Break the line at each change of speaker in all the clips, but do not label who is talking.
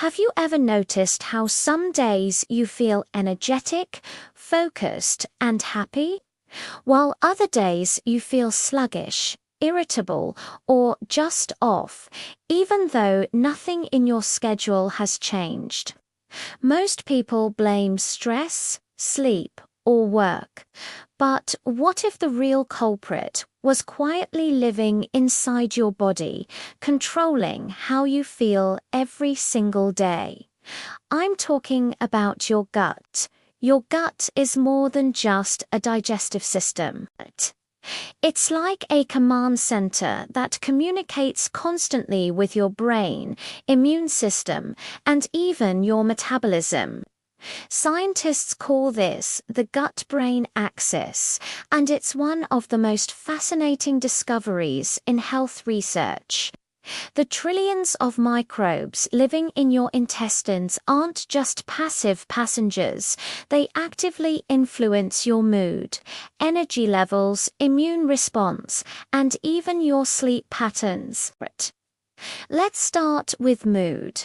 Have you ever noticed how some days you feel energetic, focused, and happy, while other days you feel sluggish, irritable, or just off, even though nothing in your schedule has changed? Most people blame stress, sleep, or work. But what if the real culprit was quietly living inside your body, controlling how you feel every single day? I'm talking about your gut. Your gut is more than just a digestive system. It's like a command center that communicates constantly with your brain, immune system, and even your metabolism. Scientists call this the gut-brain axis, and it's one of the most fascinating discoveries in health research. The trillions of microbes living in your intestines aren't just passive passengers, they actively influence your mood, energy levels, immune response, and even your sleep patterns. Let's start with mood.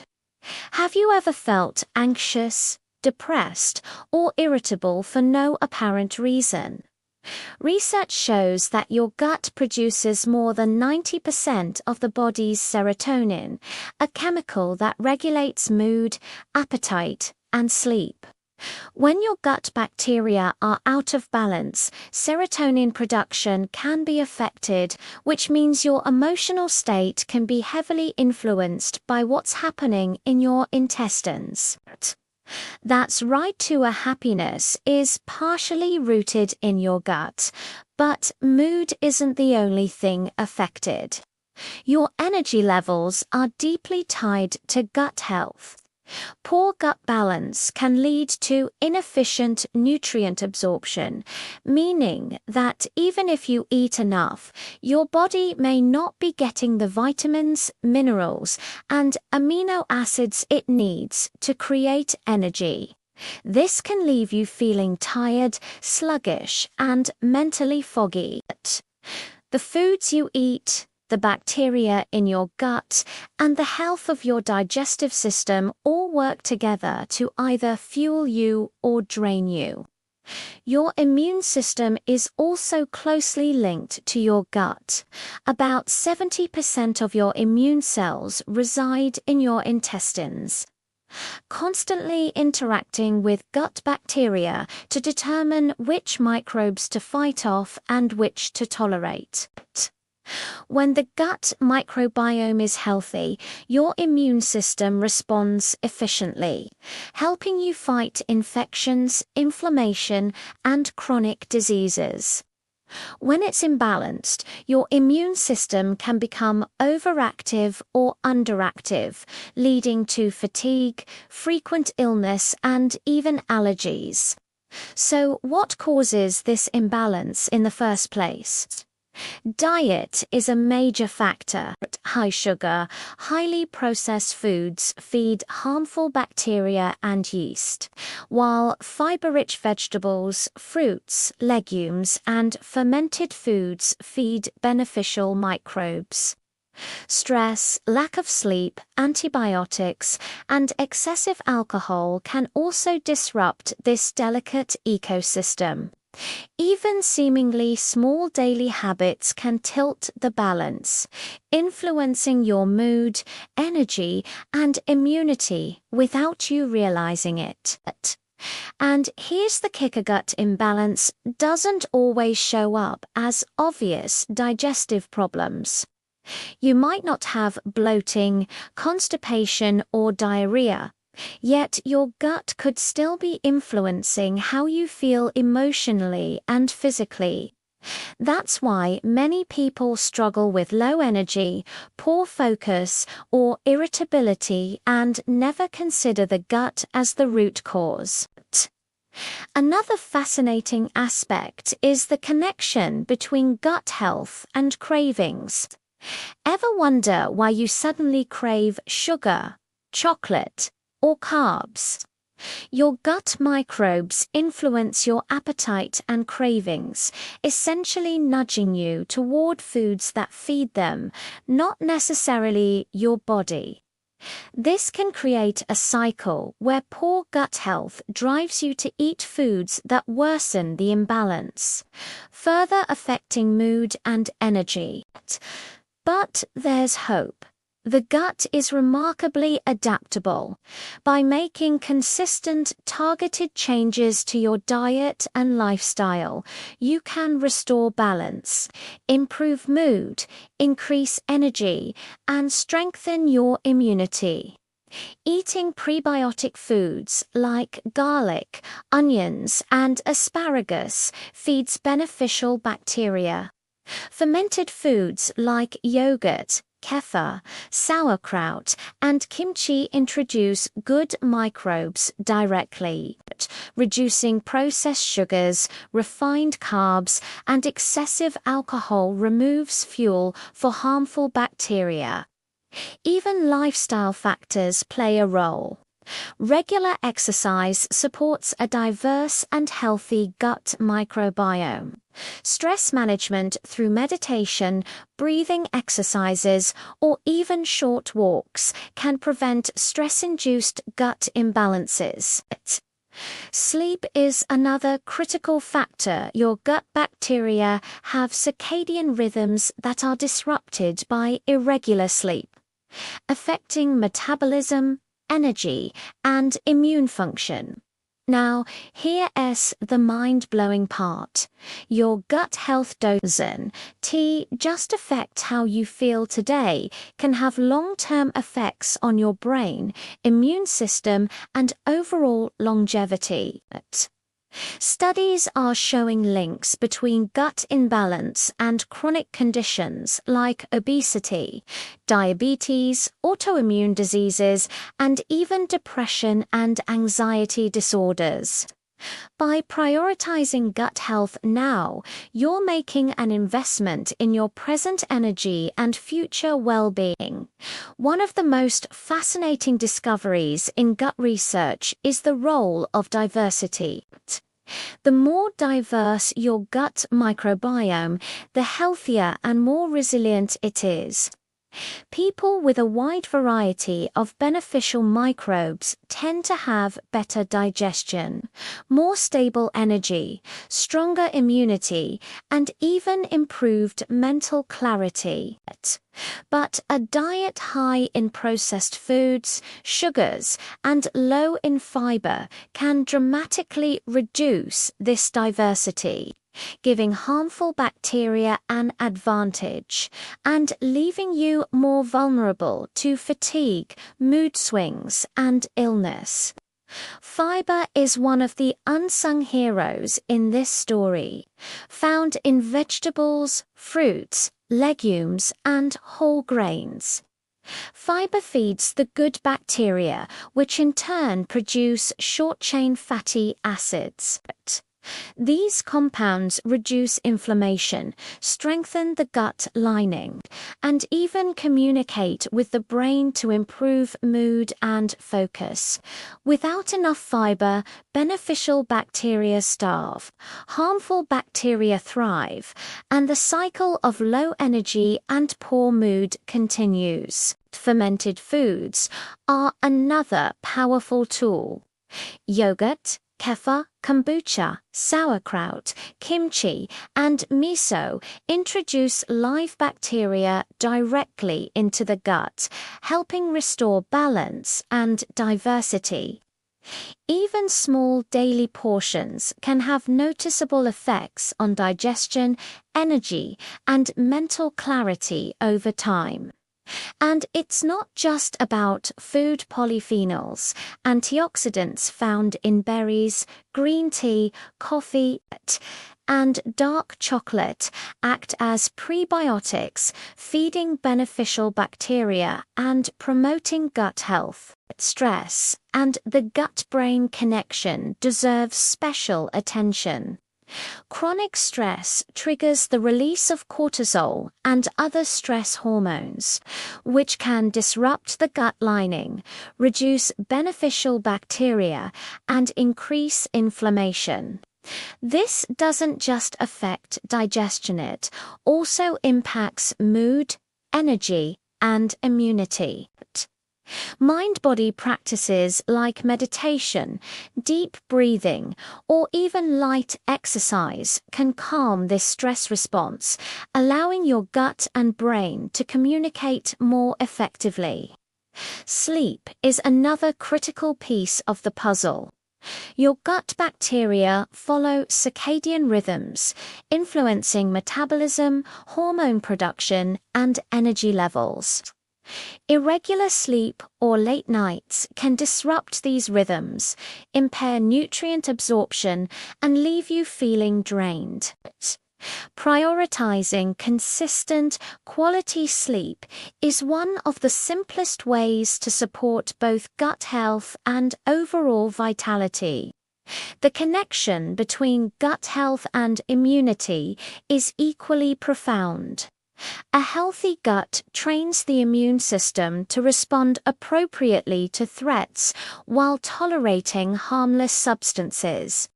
Have you ever felt anxious, depressed, or irritable for no apparent reason? Research shows that your gut produces more than 90% of the body's serotonin, a chemical that regulates mood, appetite, and sleep. When your gut bacteria are out of balance, serotonin production can be affected, which means your emotional state can be heavily influenced by what's happening in your intestines. That's right, to a happiness is partially rooted in your gut, but mood isn't the only thing affected. Your energy levels are deeply tied to gut health. Poor gut balance can lead to inefficient nutrient absorption, meaning that even if you eat enough, your body may not be getting the vitamins, minerals, and amino acids it needs to create energy. This can leave you feeling tired, sluggish, and mentally foggy. The foods you eat, the bacteria in your gut, and the health of your digestive system all work together to either fuel you or drain you. Your immune system is also closely linked to your gut. About 70% of your immune cells reside in your intestines. Constantly interacting with gut bacteria to determine which microbes to fight off and which to tolerate. When the gut microbiome is healthy, your immune system responds efficiently, helping you fight infections, inflammation, and chronic diseases. When it's imbalanced, your immune system can become overactive or underactive, leading to fatigue, frequent illness, and even allergies. So, what causes this imbalance in the first place? Diet is a major factor. High sugar, highly processed foods feed harmful bacteria and yeast, while fiber-rich vegetables, fruits, legumes, and fermented foods feed beneficial microbes. Stress, lack of sleep, antibiotics, and excessive alcohol can also disrupt this delicate ecosystem. Even seemingly small daily habits can tilt the balance, influencing your mood, energy, and immunity without you realizing it. And here's the kicker: gut imbalance doesn't always show up as obvious digestive problems. You might not have bloating, constipation, or diarrhea, yet your gut could still be influencing how you feel emotionally and physically. That's why many people struggle with low energy, poor focus, or irritability and never consider the gut as the root cause. Another fascinating aspect is the connection between gut health and cravings. Ever wonder why you suddenly crave sugar, chocolate, or carbs? Your gut microbes influence your appetite and cravings, essentially nudging you toward foods that feed them, not necessarily your body. This can create a cycle where poor gut health drives you to eat foods that worsen the imbalance, further affecting mood and energy. But there's hope. The gut is remarkably adaptable. By making consistent, targeted changes to your diet and lifestyle, you can restore balance, improve mood, increase energy, and strengthen your immunity. Eating prebiotic foods like garlic, onions, and asparagus feeds beneficial bacteria. Fermented foods like yogurt, kefir, sauerkraut, and kimchi introduce good microbes directly, reducing processed sugars, refined carbs, and excessive alcohol removes fuel for harmful bacteria. Even lifestyle factors play a role. Regular exercise supports a diverse and healthy gut microbiome. Stress management through meditation, breathing exercises, or even short walks can prevent stress-induced gut imbalances. Sleep is another critical factor. Your gut bacteria have circadian rhythms that are disrupted by irregular sleep, affecting metabolism, energy, and immune function. Now, here's the mind-blowing part. Your gut health doesn't just affect how you feel today, can have long-term effects on your brain, immune system, and overall longevity. Studies are showing links between gut imbalance and chronic conditions like obesity, diabetes, autoimmune diseases, and even depression and anxiety disorders. By prioritizing gut health now, you're making an investment in your present energy and future well-being. One of the most fascinating discoveries in gut research is the role of diversity. The more diverse your gut microbiome, the healthier and more resilient it is. People with a wide variety of beneficial microbes tend to have better digestion, more stable energy, stronger immunity, and even improved mental clarity. But a diet high in processed foods, sugars, and low in fiber can dramatically reduce this diversity, giving harmful bacteria an advantage and leaving you more vulnerable to fatigue, mood swings, and illness. Fiber is one of the unsung heroes in this story, found in vegetables, fruits, legumes, and whole grains. Fiber feeds the good bacteria, which in turn produce short-chain fatty acids. These compounds reduce inflammation, strengthen the gut lining, and even communicate with the brain to improve mood and focus. Without enough fiber, beneficial bacteria starve, harmful bacteria thrive, and the cycle of low energy and poor mood continues. Fermented foods are another powerful tool. Yogurt, kefir, kombucha, sauerkraut, kimchi, and miso introduce live bacteria directly into the gut, helping restore balance and diversity. Even small daily portions can have noticeable effects on digestion, energy, and mental clarity over time. And it's not just about food polyphenols. Antioxidants found in berries, green tea, coffee, and dark chocolate act as prebiotics, feeding beneficial bacteria and promoting gut health. Stress and the gut-brain connection deserves special attention. Chronic stress triggers the release of cortisol and other stress hormones, which can disrupt the gut lining, reduce beneficial bacteria, and increase inflammation. This doesn't just affect digestion, it also impacts mood, energy, and immunity. Mind-body practices like meditation, deep breathing, or even light exercise can calm this stress response, allowing your gut and brain to communicate more effectively. Sleep is another critical piece of the puzzle. Your gut bacteria follow circadian rhythms, influencing metabolism, hormone production, and energy levels. Irregular sleep or late nights can disrupt these rhythms, impair nutrient absorption, and leave you feeling drained. Prioritizing consistent, quality sleep is one of the simplest ways to support both gut health and overall vitality. The connection between gut health and immunity is equally profound. A healthy gut trains the immune system to respond appropriately to threats while tolerating harmless substances.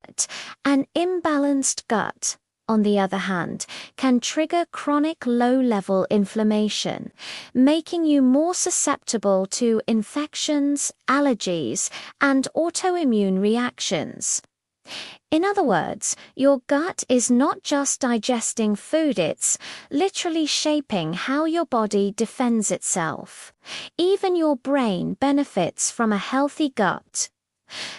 An imbalanced gut, on the other hand, can trigger chronic low-level inflammation, making you more susceptible to infections, allergies, and autoimmune reactions. In other words, your gut is not just digesting food, it's literally shaping how your body defends itself. Even your brain benefits from a healthy gut.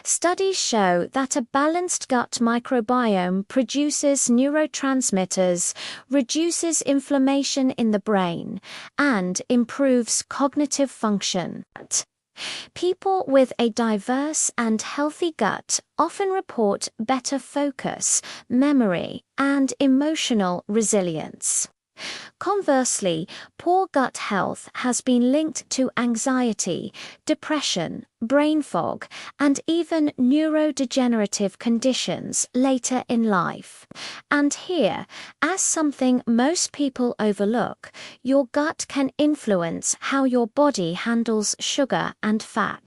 Studies show that a balanced gut microbiome produces neurotransmitters, reduces inflammation in the brain, and improves cognitive function. People with a diverse and healthy gut often report better focus, memory, and emotional resilience. Conversely, poor gut health has been linked to anxiety, depression, brain fog, and even neurodegenerative conditions later in life. And here, as something most people overlook, your gut can influence how your body handles sugar and fat.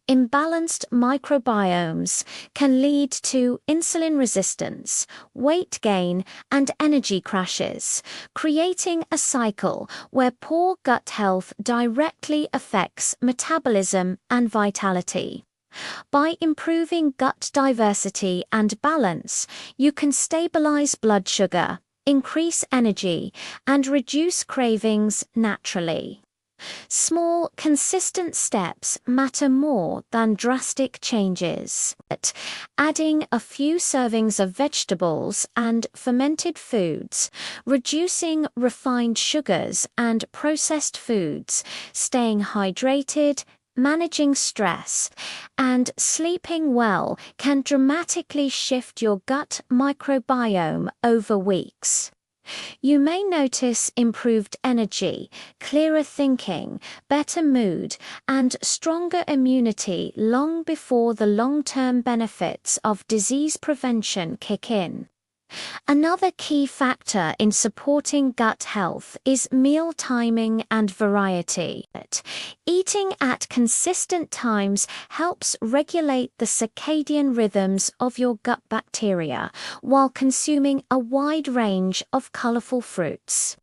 Imbalanced microbiomes can lead to insulin resistance, weight gain, and energy crashes, creating a cycle where poor gut health directly affects metabolism and vitality. By improving gut diversity and balance, you can stabilize blood sugar, increase energy, and reduce cravings naturally. Small, consistent steps matter more than drastic changes. Adding a few servings of vegetables and fermented foods, reducing refined sugars and processed foods, staying hydrated, managing stress, and sleeping well can dramatically shift your gut microbiome over weeks. You may notice improved energy, clearer thinking, better mood, and stronger immunity long before the long-term benefits of disease prevention kick in. Another key factor in supporting gut health is meal timing and variety. Eating at consistent times helps regulate the circadian rhythms of your gut bacteria while consuming a wide range of colorful fruits.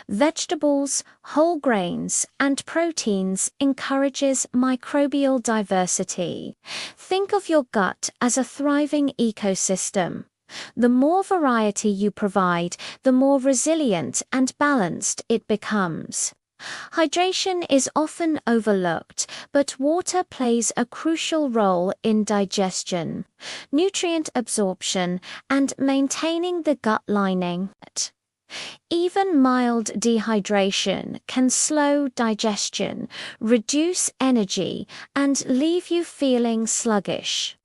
Vegetables, whole grains, and proteins encourages microbial diversity. Think of your gut as a thriving ecosystem. The more variety you provide, the more resilient and balanced it becomes. Hydration is often overlooked, but water plays a crucial role in digestion, nutrient absorption, and maintaining the gut lining. Even mild dehydration can slow digestion, reduce energy, and leave you feeling sluggish.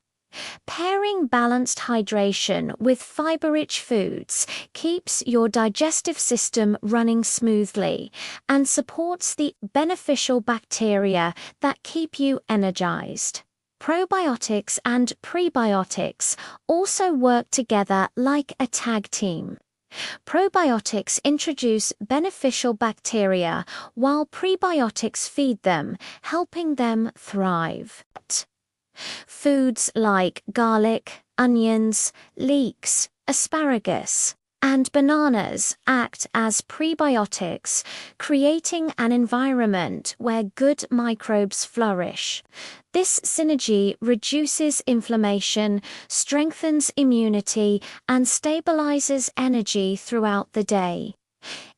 Pairing balanced hydration with fiber-rich foods keeps your digestive system running smoothly and supports the beneficial bacteria that keep you energized. Probiotics and prebiotics also work together like a tag team. Probiotics introduce beneficial bacteria while prebiotics feed them, helping them thrive. Foods like garlic, onions, leeks, asparagus, And bananas act as prebiotics, creating an environment where good microbes flourish. This synergy reduces inflammation, strengthens immunity, and stabilizes energy throughout the day.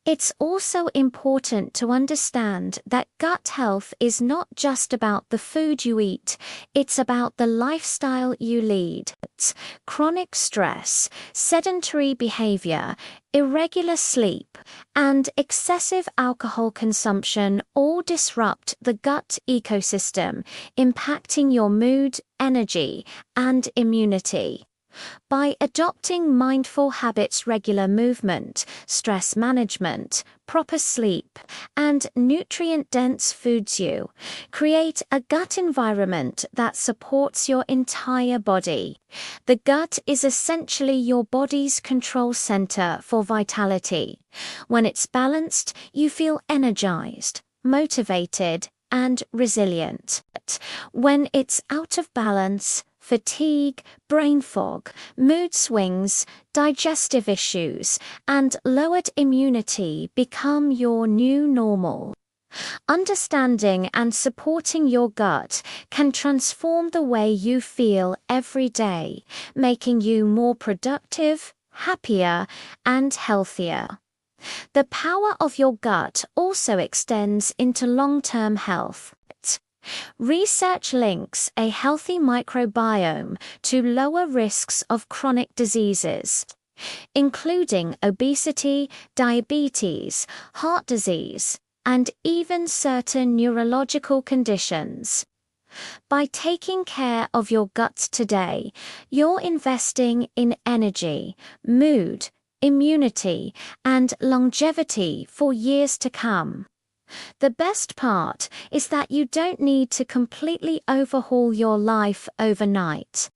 It's also important to understand that gut health is not just about the food you eat, it's about the lifestyle you lead. Chronic stress, sedentary behavior, irregular sleep, and excessive alcohol consumption all disrupt the gut ecosystem, impacting your mood, energy, and immunity. By adopting mindful habits, regular movement, stress management, proper sleep, and nutrient-dense foods, you create a gut environment that supports your entire body. The gut is essentially your body's control center for vitality. When it's balanced, you feel energized, motivated, and resilient. When it's out of balance, fatigue, brain fog, mood swings, digestive issues, and lowered immunity become your new normal. Understanding and supporting your gut can transform the way you feel every day, making you more productive, happier, and healthier. The power of your gut also extends into long-term health. Research links a healthy microbiome to lower risks of chronic diseases, including obesity, diabetes, heart disease, and even certain neurological conditions. By taking care of your gut today, you're investing in energy, mood, immunity, and longevity for years to come. The best part is that you don't need to completely overhaul your life overnight.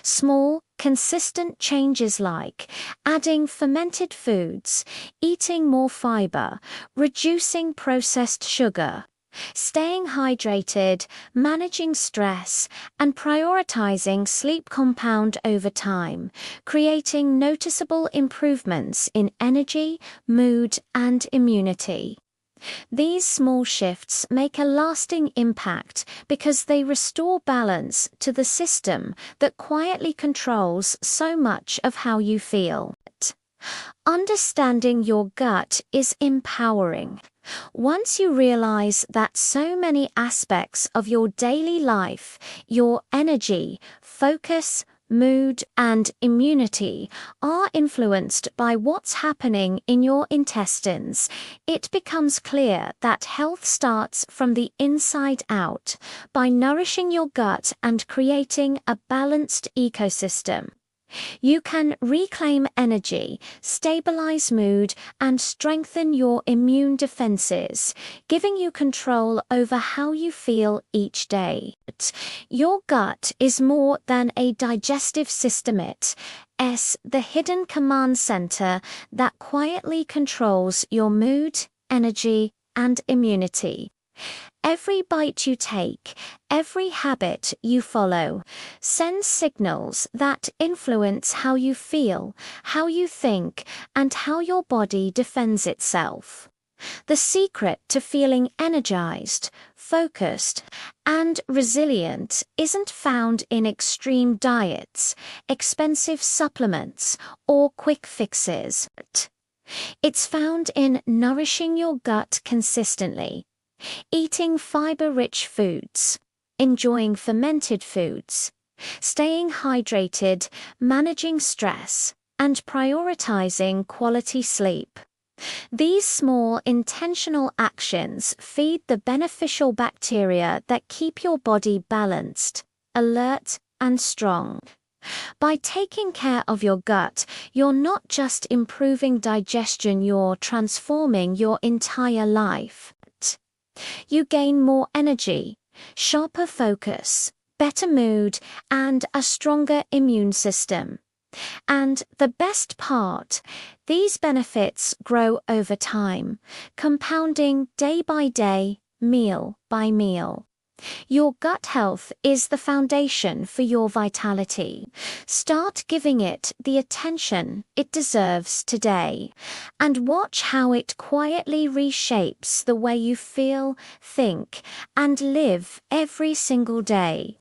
Small, consistent changes like adding fermented foods, eating more fiber, reducing processed sugar, staying hydrated, managing stress, and prioritizing sleep compound over time, creating noticeable improvements in energy, mood, and immunity. These small shifts make a lasting impact because they restore balance to the system that quietly controls so much of how you feel. Understanding your gut is empowering. Once you realize that so many aspects of your daily life, your energy, focus, mood, and immunity are influenced by what's happening in your intestines, it becomes clear that health starts from the inside out by nourishing your gut and creating a balanced ecosystem. You can reclaim energy, stabilize mood, and strengthen your immune defenses, giving you control over how you feel each day. Your gut is more than a digestive system. It's the hidden command center that quietly controls your mood, energy, and immunity. Every bite you take, every habit you follow, sends signals that influence how you feel, how you think, and how your body defends itself. The secret to feeling energized, focused, and resilient isn't found in extreme diets, expensive supplements, or quick fixes. It's found in nourishing your gut consistently. Eating fiber-rich foods, enjoying fermented foods, staying hydrated, managing stress, and prioritizing quality sleep. These small, intentional actions feed the beneficial bacteria that keep your body balanced, alert, and strong. By taking care of your gut, you're not just improving digestion, you're transforming your entire life. You gain more energy, sharper focus, better mood, and a stronger immune system. And the best part, these benefits grow over time, compounding day by day, meal by meal. Your gut health is the foundation for your vitality. Start giving it the attention it deserves today, and watch how it quietly reshapes the way you feel, think, and live every single day.